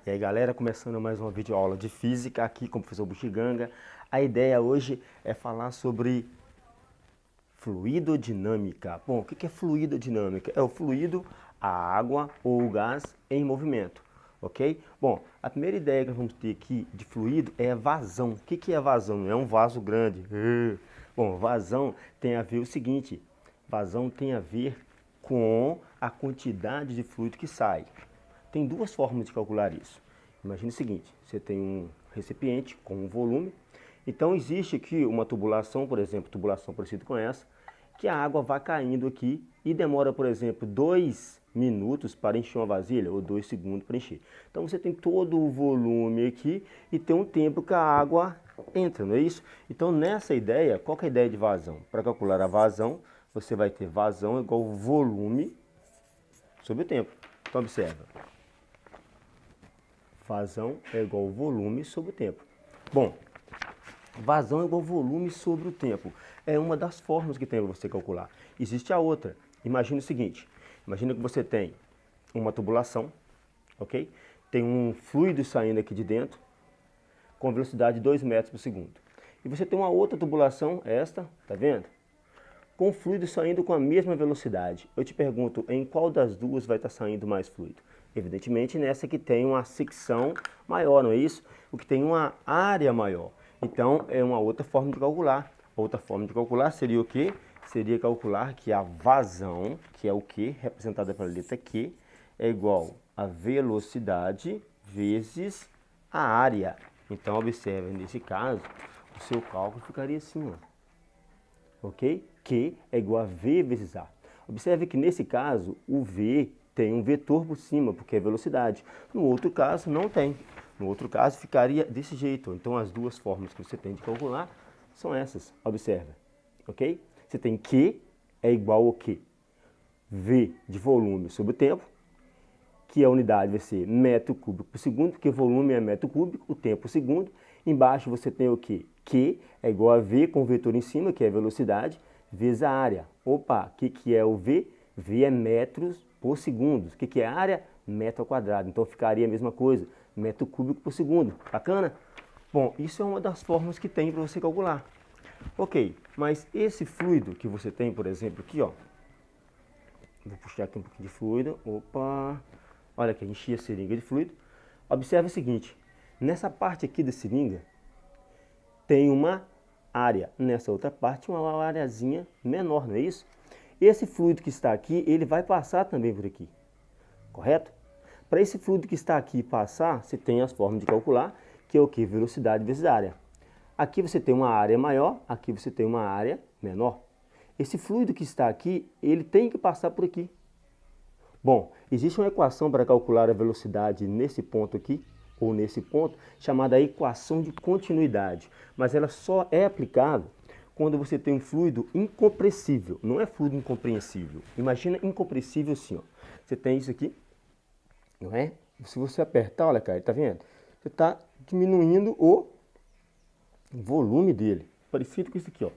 E aí galera, começando mais uma videoaula de física aqui com o professor Buxiganga. A ideia hoje é falar sobre fluidodinâmica. Bom, o que é fluidodinâmica? É o fluido, a água ou o gás em movimento, ok? Bom, a primeira ideia que nós vamos ter aqui de fluido é vazão. O que é vazão? Não é um vaso grande. Bom, vazão tem a ver o seguinte, vazão tem a ver com a quantidade de fluido que sai. Tem duas formas de calcular isso. Imagine o seguinte, você tem um recipiente com um volume, então existe aqui uma tubulação, por exemplo, tubulação parecida com essa, que a água vai caindo aqui e demora, por exemplo, 2 minutos para encher uma vasilha, ou 2 segundos para encher. Então você tem todo o volume aqui e tem um tempo que a água entra, não é isso? Então nessa ideia, qual que é a ideia de vazão? Para calcular a vazão, você vai ter vazão igual volume sobre o tempo. Então observa. Vazão é igual volume sobre o tempo. Bom, vazão é igual volume sobre o tempo. É uma das formas que tem para você calcular. Existe a outra. Imagina o seguinte. Imagina que você tem uma tubulação, ok? Tem um fluido saindo aqui de dentro com velocidade de 2 metros por segundo. E você tem uma outra tubulação, esta, tá vendo? Com o fluido saindo com a mesma velocidade. Eu te pergunto, em qual das duas vai estar saindo mais fluido? Evidentemente nessa que tem uma secção maior, não é isso? O que tem uma área maior. Então é uma outra forma de calcular. Outra forma de calcular seria o quê? Seria calcular que a vazão, que é o Q, representada pela letra Q, é igual a velocidade vezes a área. Então observe, nesse caso, o seu cálculo ficaria assim, ó. Ok? Q é igual a V vezes A. Observe que nesse caso, o V tem um vetor por cima, porque é velocidade. No outro caso, não tem. No outro caso, ficaria desse jeito. Então, as duas formas que você tem de calcular são essas. Observa. Ok? Você tem Q é igual ao quê? V de volume sobre o tempo, que a unidade vai ser metro cúbico por segundo, porque volume é metro cúbico, o tempo segundo. Embaixo você tem o quê? Q é igual a V com o vetor em cima, que é a velocidade, vezes a área. Opa, o que é o V? V é metros por segundo. O que é a área? Metro ao quadrado. Então ficaria a mesma coisa, metro cúbico por segundo. Bacana? Bom, isso é uma das formas que tem para você calcular. Ok, mas esse fluido que você tem, por exemplo, aqui, ó. Vou puxar aqui um pouquinho de fluido. Opa! Olha aqui, enchi a seringa de fluido. Observe o seguinte, nessa parte aqui da seringa tem uma área, nessa outra parte uma areazinha menor, não é isso? Esse fluido que está aqui, ele vai passar também por aqui, correto? Para esse fluido que está aqui passar, você tem as formas de calcular, que é o que? Velocidade vezes área. Aqui você tem uma área maior, aqui você tem uma área menor. Esse fluido que está aqui, ele tem que passar por aqui. Bom, existe uma equação para calcular a velocidade nesse ponto aqui, ou nesse ponto, chamada equação de continuidade. Mas ela só é aplicável quando você tem um fluido incompressível, não é fluido incompreensível. Imagina incompressível assim, ó. Você tem isso aqui, não é? Se você apertar, olha cara, tá vendo? Você está diminuindo o volume dele, parecido com isso aqui, ó.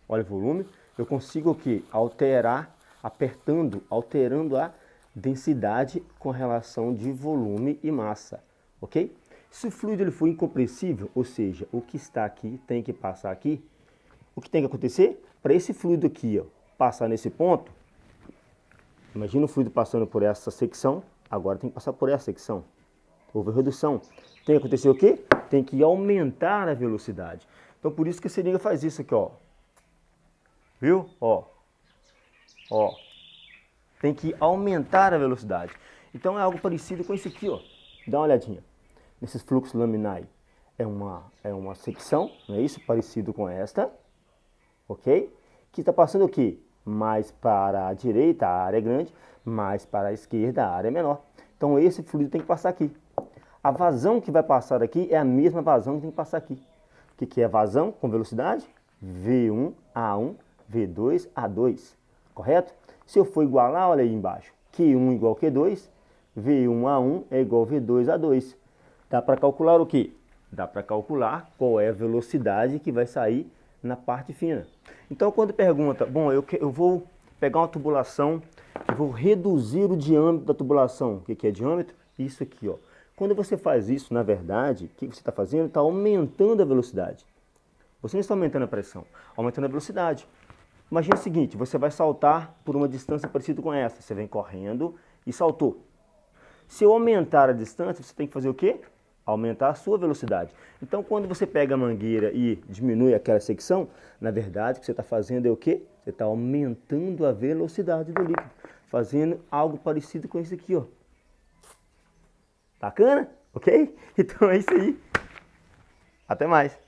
Olha o volume, eu consigo o quê? Alterar, alterando a densidade com relação de volume e massa, ok? Se o fluido ele for incompressível, ou seja, o que está aqui tem que passar aqui, o que tem que acontecer? Para esse fluido aqui, ó, passar nesse ponto, imagina o fluido passando por essa secção, agora tem que passar por essa secção. Houve redução. Tem que acontecer o quê? Tem que aumentar a velocidade. Então por isso que a seringa faz isso aqui, ó. Viu? Ó. Ó. Tem que aumentar a velocidade. Então é algo parecido com isso aqui, ó. Dá uma olhadinha. Nesses fluxos laminais. É uma secção, não é isso? Parecido com esta. Ok? Que está passando o quê? Mais para a direita a área é grande, mais para a esquerda a área é menor. Então esse fluido tem que passar aqui. A vazão que vai passar aqui é a mesma vazão que tem que passar aqui. O que é vazão com velocidade? V1 A1, V2 A2. Correto? Se eu for igualar, olha aí embaixo. Q1 igual a Q2, V1 A1 é igual a V2 A2. Dá para calcular o quê? Dá para calcular qual é a velocidade que vai sair na parte fina. Então quando pergunta, bom, eu vou pegar uma tubulação, eu vou reduzir o diâmetro da tubulação. O que é diâmetro? Isso aqui, ó. Quando você faz isso, na verdade, o que você está fazendo? Está aumentando a velocidade. Você não está aumentando a pressão, aumentando a velocidade. Imagina o seguinte, você vai saltar por uma distância parecida com essa. Você vem correndo e saltou. Se eu aumentar a distância, você tem que fazer o quê? Aumentar a sua velocidade. Então, quando você pega a mangueira e diminui aquela secção, na verdade, o que você está fazendo é o quê? Você está aumentando a velocidade do líquido, fazendo algo parecido com isso aqui, ó. Bacana? Ok? Então é isso aí. Até mais.